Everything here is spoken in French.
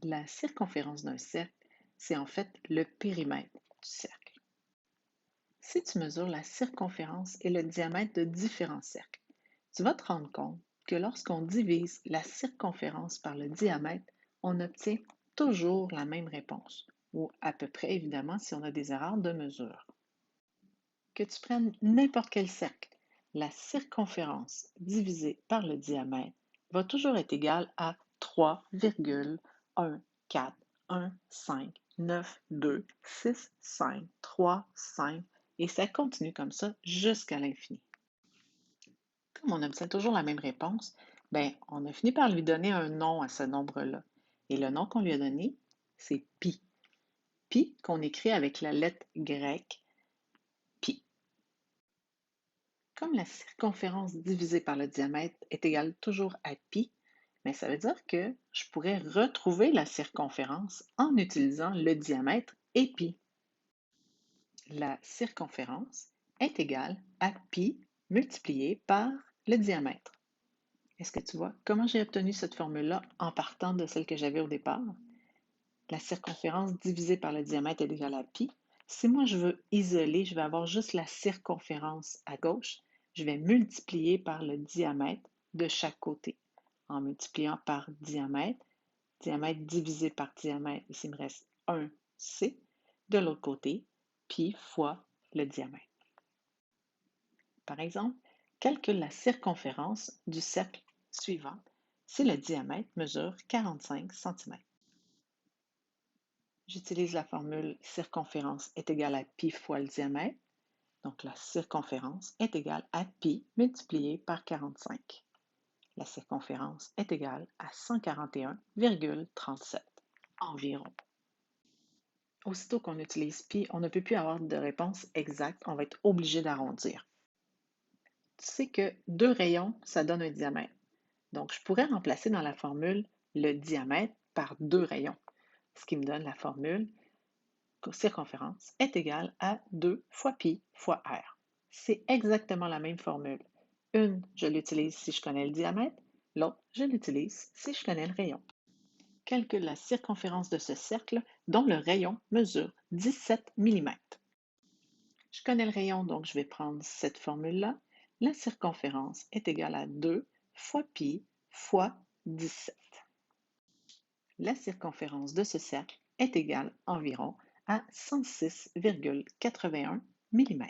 La circonférence d'un cercle, c'est en fait le périmètre du cercle. Si tu mesures la circonférence et le diamètre de différents cercles, tu vas te rendre compte que lorsqu'on divise la circonférence par le diamètre, on obtient toujours la même réponse, ou à peu près évidemment si on a des erreurs de mesure. Que tu prennes n'importe quel cercle, la circonférence divisée par le diamètre va toujours être égale à 3,1,4,1,5,9,2,6,5,3,5 et ça continue comme ça jusqu'à l'infini. Comme on obtient toujours la même réponse, ben, on a fini par lui donner un nom à ce nombre-là. Et le nom qu'on lui a donné, c'est pi. Pi qu'on écrit avec la lettre grecque pi. Comme la circonférence divisée par le diamètre est égale toujours à pi, mais ça veut dire que je pourrais retrouver la circonférence en utilisant le diamètre et pi. La circonférence est égale à pi multiplié par le diamètre. Est-ce que tu vois comment j'ai obtenu cette formule-là en partant de celle que j'avais au départ? La circonférence divisée par le diamètre est égale à pi. Si moi je veux isoler, je vais avoir juste la circonférence à gauche. Je vais multiplier par le diamètre de chaque côté. En multipliant par diamètre, diamètre divisé par diamètre, ici il me reste 1c. De l'autre côté, pi fois le diamètre. Par exemple, calcule la circonférence du cercle suivant si le diamètre mesure 45 cm. J'utilise la formule circonférence est égale à pi fois le diamètre. Donc la circonférence est égale à pi multiplié par 45. La circonférence est égale à 141,37 environ. Aussitôt qu'on utilise pi, on ne peut plus avoir de réponse exacte, on va être obligé d'arrondir. Tu sais que deux rayons, ça donne un diamètre. Donc je pourrais remplacer dans la formule le diamètre par deux rayons, ce qui me donne la formule circonférence est égale à 2 fois pi fois r. C'est exactement la même formule. Une, je l'utilise si je connais le diamètre, l'autre, je l'utilise si je connais le rayon. Calcule la circonférence de ce cercle dont le rayon mesure 17 mm. Je connais le rayon, donc je vais prendre cette formule-là. La circonférence est égale à 2 fois pi fois 17. La circonférence de ce cercle est égale environ à 106,81 mm.